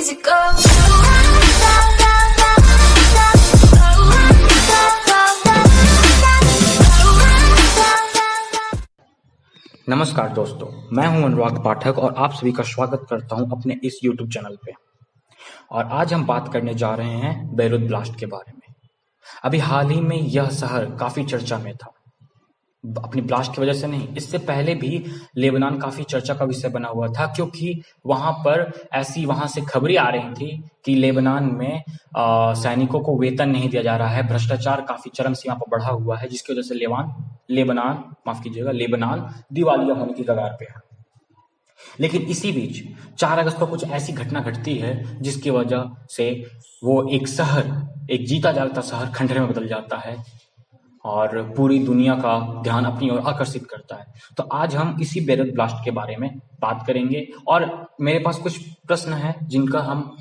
easy go. नमस्कार दोस्तों, मैं हूं अनुराग पाठक और आप सभी का स्वागत करता हूं अपने इस YouTube चैनल पे। और आज हम बात करने जा रहे हैं बेरूत ब्लास्ट के बारे में। अभी हाल ही में यह शहर काफी चर्चा में था, अपनी ब्लास्ट की वजह से नहीं, इससे पहले भी लेबनान काफी चर्चा का विषय बना हुआ था, क्योंकि वहां से खबरें आ रही थी कि लेबनान में सैनिकों को वेतन नहीं दिया जा रहा है, भ्रष्टाचार काफी चरम सीमा पर बढ़ा हुआ है, जिसकी वजह से लेबनान दिवालिया होने की कगार पे है। लेकिन इसी बीच 4 अगस्त को कुछ ऐसी घटना घटती है जिसकी वजह से वो एक जीता जागता शहर खंडहर में बदल जाता है और पूरी दुनिया का ध्यान अपनी ओर आकर्षित करता है। तो आज हम इसी बेरूत ब्लास्ट के बारे में बात करेंगे और मेरे पास कुछ प्रश्न हैं जिनका हम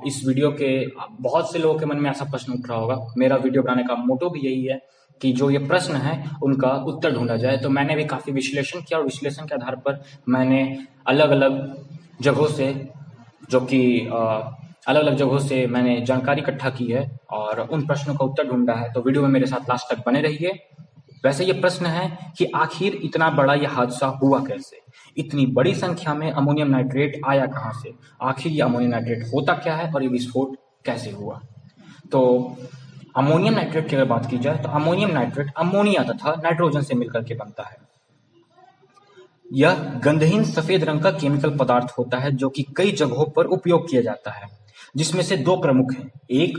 इस वीडियो के बहुत से लोगों के मन में ऐसा प्रश्न उठ रहा होगा। मेरा वीडियो बनाने का मोटो भी यही है कि जो ये प्रश्न है उनका उत्तर ढूंढा जाए। तो मैंने भी काफी विश्लेषण किया और विश्लेषण के आधार पर मैंने अलग अलग जगहों से मैंने जानकारी इकट्ठा की है और उन प्रश्नों का उत्तर ढूंढा है। तो वीडियो में मेरे साथ लास्ट तक बने रहिए। वैसे ये प्रश्न है कि आखिर इतना बड़ा यह हादसा हुआ कैसे, इतनी बड़ी संख्या में अमोनियम नाइट्रेट आया कहां से, आखिर ये अमोनियम नाइट्रेट होता क्या है और ये विस्फोट कैसे हुआ। तो अमोनियम नाइट्रेट की अगर बात की जाए तो अमोनियम नाइट्रेट अमोनिया तथा नाइट्रोजन से मिलकर के बनता है। यह गंधहीन सफेद रंग का केमिकल पदार्थ होता है जो कि कई जगहों पर उपयोग किया जाता है, जिसमें से 2 प्रमुख हैं। एक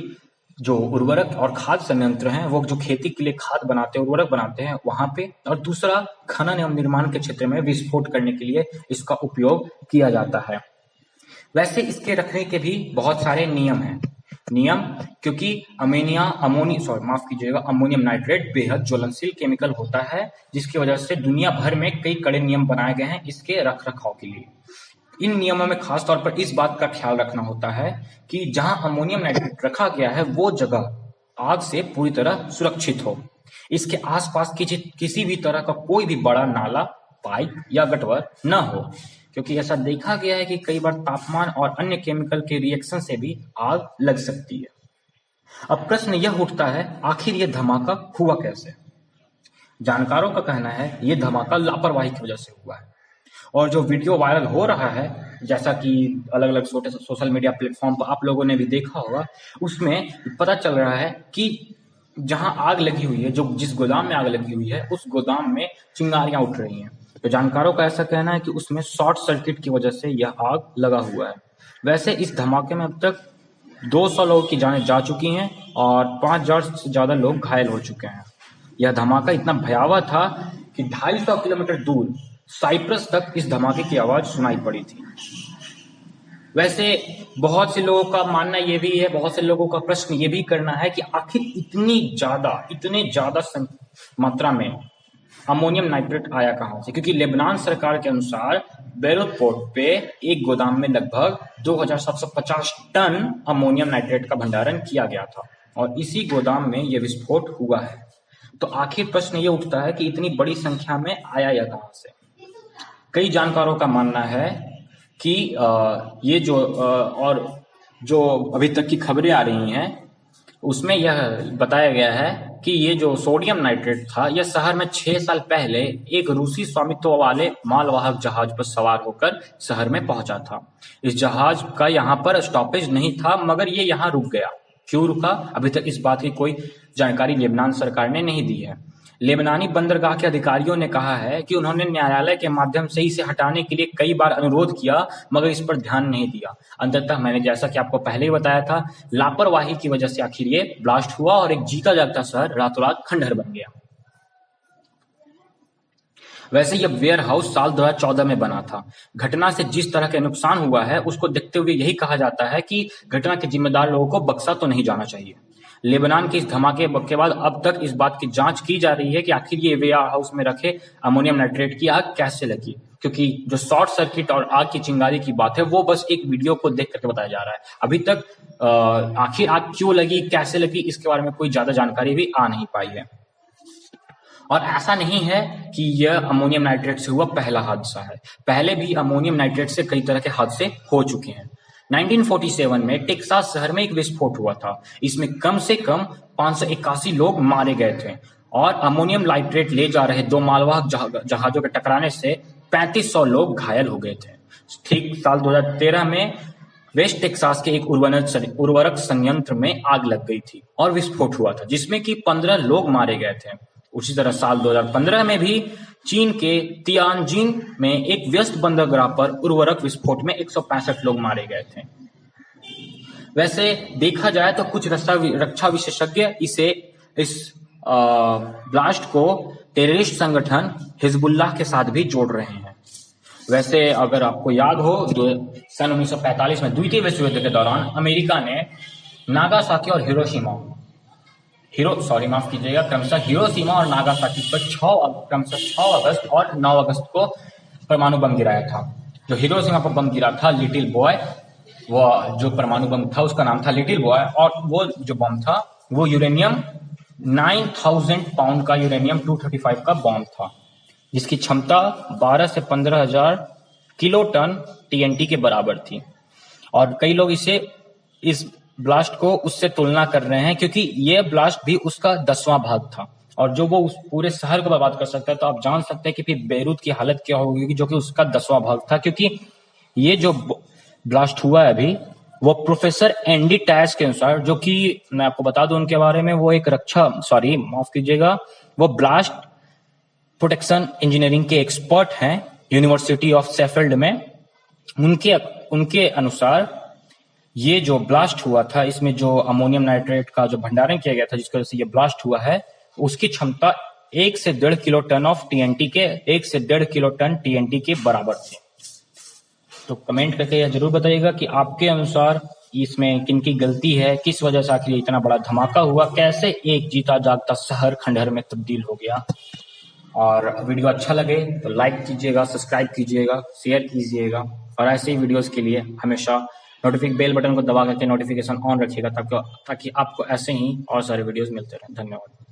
जो उर्वरक और खाद संयंत्र हैं, वो जो खेती के लिए खाद बनाते हैं, उर्वरक बनाते हैं वहां पे, और दूसरा खनन एवं निर्माण के क्षेत्र में विस्फोट करने के लिए इसका उपयोग किया जाता है। वैसे इसके रखने के भी बहुत सारे नियम हैं। क्योंकि अमोनियम नाइट्रेट बेहद ज्वलनशील केमिकल होता है, जिसकी वजह से दुनिया भर में कई कड़े नियम बनाए गए हैं इसके रख रखाव के लिए। इन नियमों में खास तौर पर इस बात का ख्याल रखना होता है कि जहां अमोनियम नाइट्रेट रखा गया है वो जगह आग से पूरी तरह सुरक्षित हो, इसके आसपास किसी भी तरह का कोई भी बड़ा नाला, पाइप या गटवर न हो, क्योंकि ऐसा देखा गया है कि कई बार तापमान और अन्य केमिकल के रिएक्शन से भी आग लग सकती है। अब प्रश्न यह उठता है, आखिर यह धमाका हुआ कैसे। जानकारों का कहना है यह धमाका लापरवाही की वजह से हुआ है, और जो वीडियो वायरल हो रहा है, जैसा कि अलग अलग सोशल मीडिया प्लेटफॉर्म पर आप लोगों ने भी देखा होगा, उसमें पता चल रहा है कि जहां आग लगी हुई है, जिस गोदाम में आग लगी हुई है, उस गोदाम में चिंगारियां उठ रही हैं। तो जानकारों का ऐसा कहना है कि उसमें शॉर्ट सर्किट की वजह से यह आग लगा हुआ है। वैसे इस धमाके में अब तक 200 लोगों की जानें जा चुकी हैं और 5000 से ज्यादा लोग घायल हो चुके हैं। यह धमाका इतना भयावह था कि 250 किलोमीटर दूर साइप्रस तक इस धमाके की आवाज सुनाई पड़ी थी। वैसे बहुत से लोगों का मानना ये भी है, बहुत से लोगों का प्रश्न ये भी करना है कि आखिर इतने ज्यादा मात्रा में अमोनियम नाइट्रेट आया कहां से, क्योंकि लेबनान सरकार के अनुसार बेरूत पोर्ट पे एक गोदाम में लगभग 2750 टन अमोनियम नाइट्रेट का भंडारण किया गया था और इसी गोदाम में यह विस्फोट हुआ है। तो आखिर प्रश्न ये उठता है कि इतनी बड़ी संख्या में आया यह कहां से। कई जानकारों का मानना है कि ये जो अभी तक की खबरें आ रही हैं उसमें यह बताया गया है कि ये जो सोडियम नाइट्रेट था, यह शहर में 6 साल पहले एक रूसी स्वामित्व वाले मालवाहक जहाज पर सवार होकर शहर में पहुंचा था। इस जहाज का यहाँ पर स्टॉपेज नहीं था, मगर ये यहाँ रुक गया। क्यों रुका, अभी तक इस बात की कोई जानकारी लेबनान सरकार ने नहीं दी है। लेबनानी बंदरगाह के अधिकारियों ने कहा है कि उन्होंने न्यायालय के माध्यम से इसे हटाने के लिए कई बार अनुरोध किया, मगर इस पर ध्यान नहीं दिया। अंततः मैंने जैसा कि आपको पहले ही बताया था, लापरवाही की वजह से आखिर ये ब्लास्ट हुआ और एक जीता जागता शहर रातों रात खंडहर बन गया। वैसे यह वेयर हाउस साल 2014 में बना था। घटना से जिस तरह के नुकसान हुआ है उसको देखते हुए यही कहा जाता है कि घटना के जिम्मेदार लोगों को बख्शा तो नहीं जाना चाहिए। लेबनान के इस धमाके के बाद अब तक इस बात की जांच की जा रही है कि आखिर ये वेयर हाउस में रखे अमोनियम नाइट्रेट की आग कैसे लगी, क्योंकि जो शॉर्ट सर्किट और आग की चिंगारी की बात है वो बस एक वीडियो को देख करके बताया जा रहा है। अभी तक आखिर आग क्यों लगी, कैसे लगी, इसके बारे में कोई ज्यादा जानकारी भी आ नहीं पाई है। और ऐसा नहीं है कि यह अमोनियम नाइट्रेट से हुआ पहला हादसा है, पहले भी अमोनियम नाइट्रेट से कई तरह के हादसे हो चुके हैं। 1947 में टेक्सास शहर में एक विस्फोट हुआ था। इसमें कम से कम 581 लोग मारे गए थे और अमोनियम नाइट्रेट ले जा रहे 2 मालवाहक जहाजों के टकराने से 3500 लोग घायल हो गए थे। ठीक साल 2013 में वेस्ट टेक्सास के एक उर्वरक संयंत्र में आग लग गई थी और विस्फोट हुआ था, जिसमें कि 15 लोग मारे गए थे। उसी तरह साल 2015 में भी चीन के तियानजिन में एक व्यस्त बंदरगाह पर उर्वरक विस्फोट में 165 लोग मारे गए थे। वैसे देखा जाए तो कुछ रक्षा विशेषज्ञ इस ब्लास्ट को टेररिस्ट संगठन हिजबुल्लाह के साथ भी जोड़ रहे हैं। वैसे अगर आपको याद हो, सन 1945 में द्वितीय विश्व युद्ध के दौरान अमेरिका ने नागासाकी और क्रमशः हिरोशिमा और नागासाकी पर क्रमशः 6 अगस्त और 9 अगस्त को परमाणु बम गिराया था। जो हिरोशिमा पर बम गिरा था लिटिल बॉय, वो जो परमाणु बम था उसका नाम था लिटिल बॉय, और वो जो बम था वो यूरेनियम 9000 पाउंड का यूरेनियम 235 का बम था, जिसकी क्षमता 12 से 15,000 किलो टन TNT के बराबर थी। और कई लोग इस ब्लास्ट को उससे तुलना कर रहे हैं, क्योंकि ये ब्लास्ट भी उसका 10वां भाग था, और जो वो उस पूरे शहर को बर्बाद कर सकता है, तो आप जान सकते हैं कि फिर बेरूत की हालत क्या होगी, जो कि उसका 10वां भाग था। क्योंकि ये जो ब्लास्ट हुआ है अभी, वो प्रोफेसर एंडी टैस के अनुसार, जो कि मैं आपको बता दूं उनके बारे में, वो एक वो ब्लास्ट प्रोटेक्शन इंजीनियरिंग के एक्सपर्ट हैं यूनिवर्सिटी ऑफ शेफील्ड में। उनके अनुसार ये जो ब्लास्ट हुआ था, इसमें जो अमोनियम नाइट्रेट का जो भंडारण किया गया था, जिसकी वजह से ये ब्लास्ट हुआ है, उसकी क्षमता 1 से 1.5 किलो टन TNT के बराबर थी। तो कमेंट करके यह जरूर बताइएगा कि आपके अनुसार इसमें किनकी गलती है, किस वजह से आखिर इतना बड़ा धमाका हुआ, कैसे एक जीता जागता शहर खंडहर में तब्दील हो गया। और वीडियो अच्छा लगे तो लाइक कीजिएगा, सब्सक्राइब कीजिएगा, शेयर कीजिएगा, और ऐसे ही वीडियोस के लिए हमेशा बेल बटन को दबा करके नोटिफिकेशन ऑन रखिएगा, ताकि आपको ऐसे ही और सारे वीडियोस मिलते रहें। धन्यवाद।